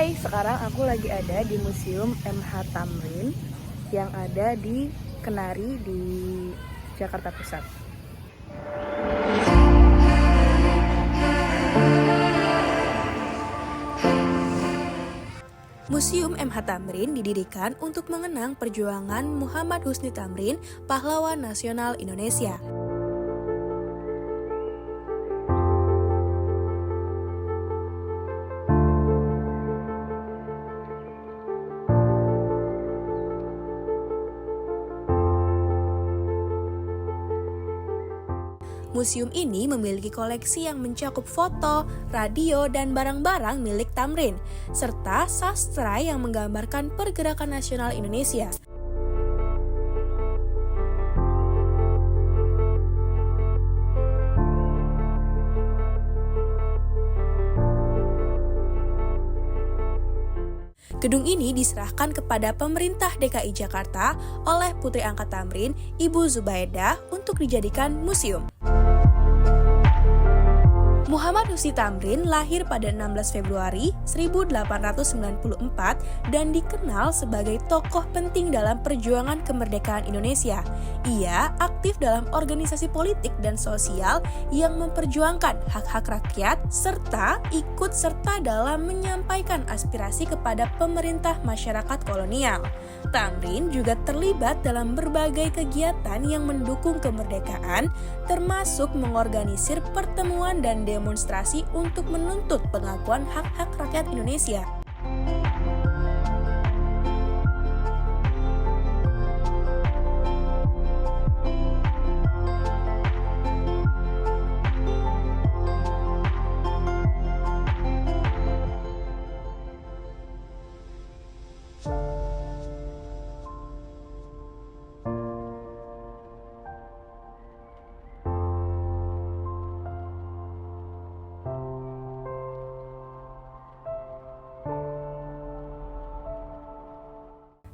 Hai, sekarang aku lagi ada di Museum MH Tamrin yang ada di Kenari di Jakarta Pusat. Museum MH Tamrin didirikan untuk mengenang perjuangan Muhammad Husni Tamrin, pahlawan nasional Indonesia. Museum ini memiliki koleksi yang mencakup foto, radio, dan barang-barang milik Tamrin, serta sastra yang menggambarkan pergerakan nasional Indonesia. Gedung ini diserahkan kepada pemerintah DKI Jakarta oleh putri angkat Tamrin, Ibu Zubaidah, untuk dijadikan museum. Muhammad Husni Tamrin lahir pada 16 Februari 1894 dan dikenal sebagai tokoh penting dalam perjuangan kemerdekaan Indonesia. Ia aktif dalam organisasi politik dan sosial yang memperjuangkan hak-hak rakyat serta ikut serta dalam menyampaikan aspirasi kepada pemerintah masyarakat kolonial. Tamrin juga terlibat dalam berbagai kegiatan yang mendukung kemerdekaan, termasuk mengorganisir pertemuan dan demonstrasi untuk menuntut pengakuan hak-hak rakyat Indonesia.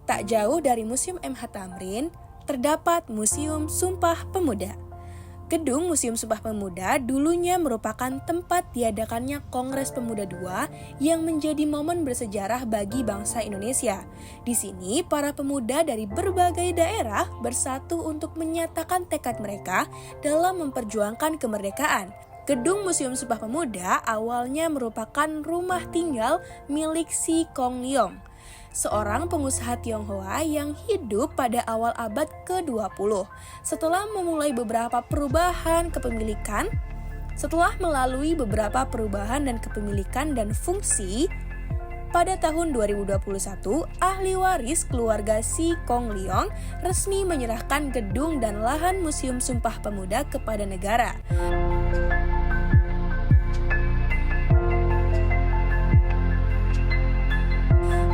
Tak jauh dari Museum MH Tamrin, terdapat Museum Sumpah Pemuda. Gedung Museum Sumpah Pemuda dulunya merupakan tempat diadakannya Kongres Pemuda II yang menjadi momen bersejarah bagi bangsa Indonesia. Di sini, para pemuda dari berbagai daerah bersatu untuk menyatakan tekad mereka dalam memperjuangkan kemerdekaan. Gedung Museum Sumpah Pemuda awalnya merupakan rumah tinggal milik Si Kong Leong, seorang pengusaha Tionghoa yang hidup pada awal abad ke-20. Setelah melalui beberapa perubahan dan kepemilikan dan fungsi, pada tahun 2021, ahli waris keluarga Si Kong Leong resmi menyerahkan gedung dan lahan Museum Sumpah Pemuda kepada negara.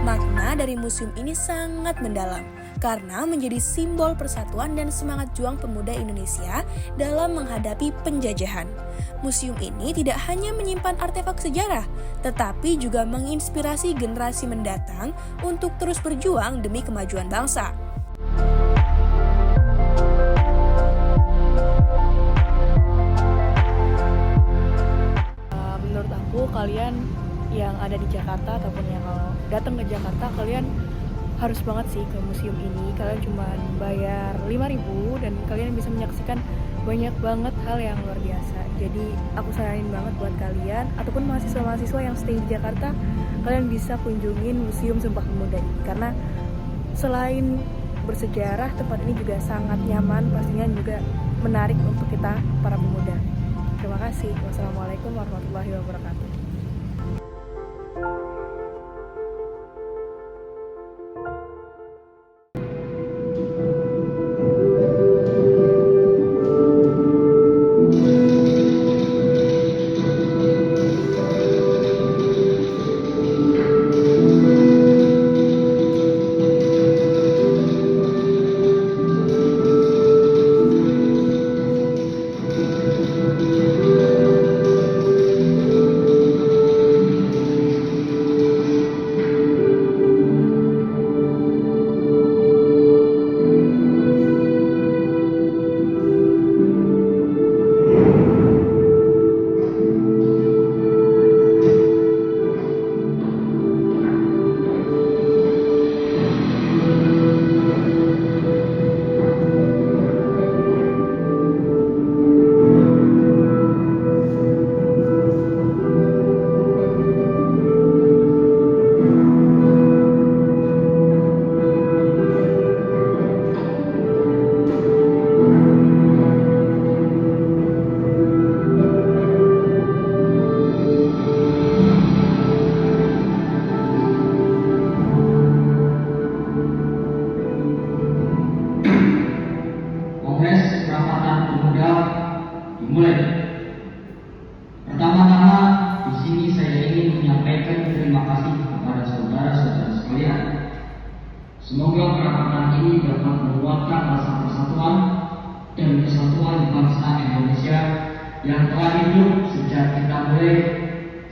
Makna dari museum ini sangat mendalam karena menjadi simbol persatuan dan semangat juang pemuda Indonesia dalam menghadapi penjajahan. Museum ini tidak hanya menyimpan artefak sejarah, tetapi juga menginspirasi generasi mendatang untuk terus berjuang demi kemajuan bangsa. Menurut aku, kalian yang ada di Jakarta ataupun yang datang ke Jakarta, kalian harus banget sih ke museum ini. Kalian cuma bayar 5.000 dan kalian bisa menyaksikan banyak banget hal yang luar biasa. Jadi aku saranin banget buat kalian ataupun mahasiswa-mahasiswa yang stay di Jakarta, kalian bisa kunjungin Museum Sumpah Pemuda ini karena selain bersejarah, tempat ini juga sangat nyaman, pastinya juga menarik untuk kita para pemuda. Terima kasih. Wassalamualaikum warahmatullahi wabarakatuh. kerapatan ini dapat menguatkan rasa persatuan dan kesatuan bangsa Indonesia yang telah hidup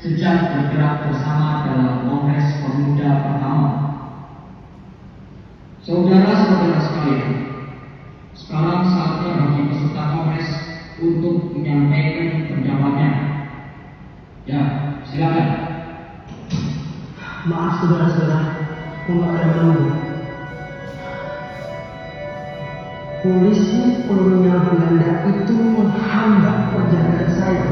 sejak bergerak bersama dalam Kongres Pemuda pertama. Saudara-saudara sekalian, sekarang saatnya bagi peserta Kongres untuk menyampaikan pendapatnya. Ya, silakan. Maaf saudara-saudara, umat ada menunggu. Polisi kolonial Belanda itu menghambat perjalanan saya.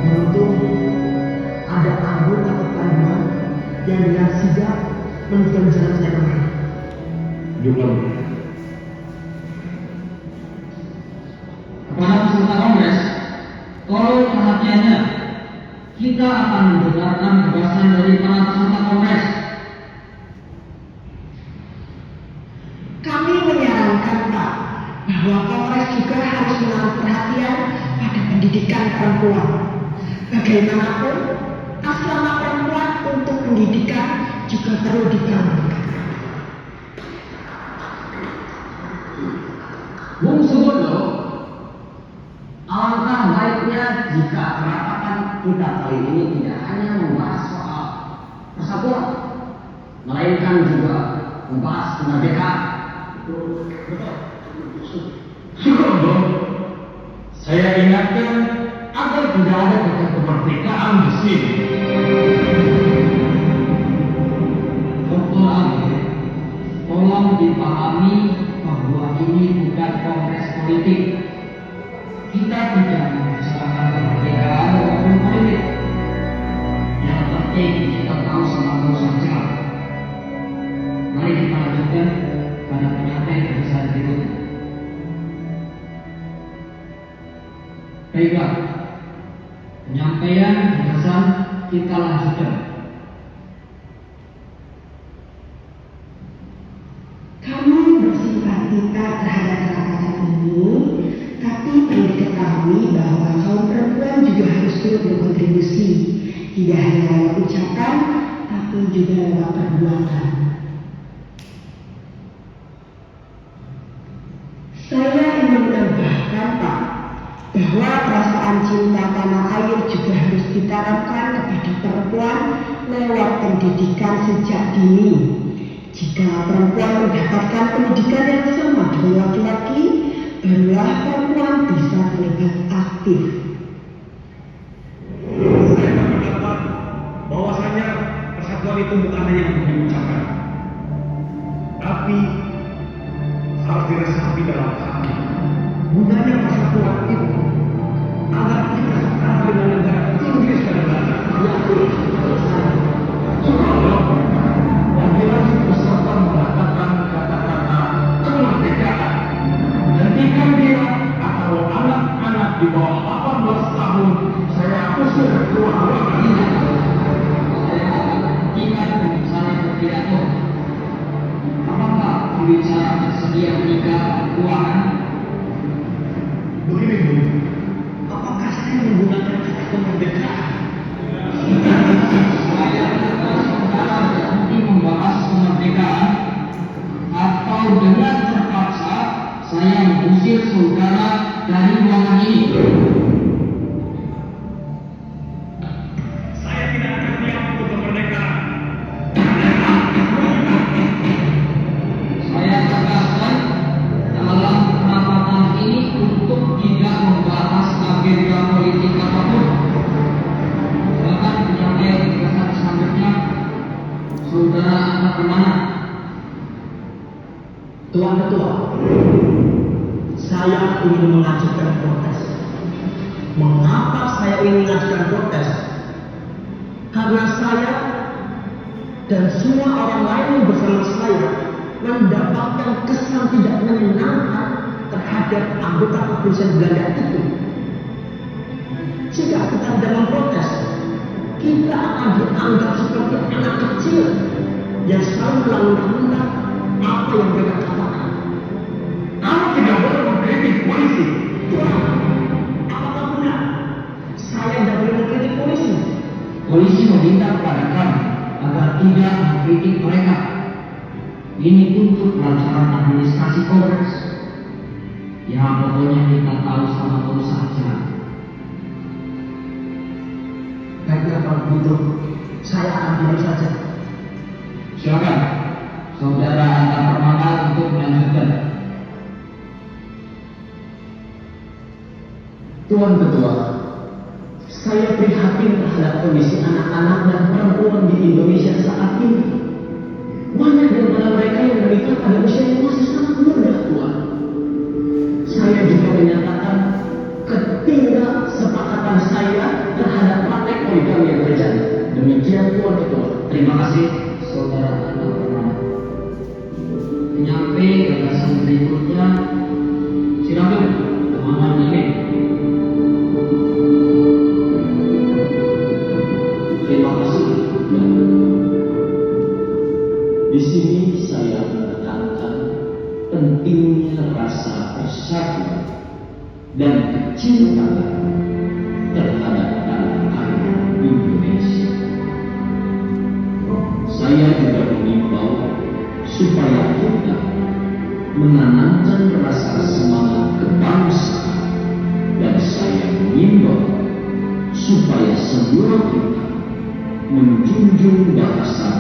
Beruntung ada anggota kepanduan yang dengan sigap menunjukkan jalan saya kemari. Kepada peserta Kongres, tolong perhatiannya. Kita akan mendengarkan gagasan dari para peserta Kongres. Kami menyarankan Pak, bahwa Kongres juga harus menaruh perhatian pada pendidikan perempuan. Bagaimanapun, asrama perempuan untuk pendidikan juga perlu dibangun. Bung Suwondo, alangkah baiknya jika kerapatan kita kali ini tidak hanya membahas soal persatuan, melainkan juga membahas kemerdekaan. Suwondo, saya ingatkan agar tidak ada kata kemerdekaan di sini. Dr. Amir, tolong dipahami bahwa ini bukan kongres politik. Kita tidak membicarakan kemerdekaan maupun politik. Yang penting kita tahu sama saja. Mari kita lanjutkan pada penyampaian gagasan berikutnya. Baiklah, penyampaian gagasan kita lanjutkan. Kami bersimpati terhadap kerapatan ini, tapi perlu diketahui bahwa kaum perempuan juga harus turut berkontribusi, tidak hanya lewat ucapan, tapi juga lewat perbuatan. Saya ingin menambahkan Pak, bahwa perasaan cinta tanah air juga harus ditanamkan kepada perempuan lewat pendidikan sejak dini. Jika perempuan mendapatkan pendidikan yang sama dengan laki-laki, barulah perempuan bisa terlibat aktif. Saya berpendapat bahwasanya persatuan itu bukan hanya untuk diucapkan, tapi harus diresapi dalam hati. Gunanya persatuan itu agar kita setara dengan negara Inggris dan Belanda. Suwondo, yang jelas peserta mengatakan kata-kata kemerdekaan. Hentikan dia atau anak-anak di bawah 18 tahun saya usir keluar ruangan. Saya ingat pembicaraan berpidato. Apakah pembicara bersedia menikah keuangan? Begini Bu, apakah saya menggunakan kata kemerdekaan? Saya minta saudara berhenti membahas kemerdekaan, atau dengan terpaksa saya mengusir saudara dari ruangan ini. Saya tidak akan diam untuk kemerdekaan. Saya tegaskan dalam kerapatan ini untuk tidak membahas agenda politik apapun. Silakan penyampaian gagasan selanjutnya. Saudara angkat di mana? Tuan Ketua, saya ingin mengajukan protes. Mengapa saya ingin mengajukan protes? Karena saya dan semua orang lain yang bersama saya mendapatkan kesan tidak menyenangkan terhadap anggota kepolisian Belanda itu. Jika kita tidak memprotes, kita akan dianggap seperti anak kecil yang selalu melanggar apa yang mereka katakan. Kamu tidak boleh mengkritik polisi. Tuan, apakah benar saya tidak boleh mengkritik polisi? Polisi meminta kepada kami agar tidak mengkritik mereka. Ini untuk kelancaran administrasi Kongres. Ya pokoknya kita tahu saja. Baiklah kalau begitu, saya akan diam saja. Silakan, saudara Antar Permata untuk melanjutkan. Tuan Ketua, saya prihatin terhadap kondisi anak-anak dan perempuan di Indonesia saat ini. Banyak di antara mereka yang menikah pada usia yang masih sangat muda, Tuan. Saya juga menyatakan ketidaksepakatan saya terhadap praktek poligami yang terjadi. Demikian, Tuan Ketua. Terima kasih, saudara Antar Permata. Penyampai gagasan berikutnya, silakan teman-teman ini. Terima kasih. Di sini saya menekankan pentingnya rasa persatuan dan kecintaan terhadap tanah air Indonesia. Saya juga mengimbau supaya kita menanamkan rasa semangat kebangsaan, dan saya mengimbau supaya semua kita menjunjung bahasa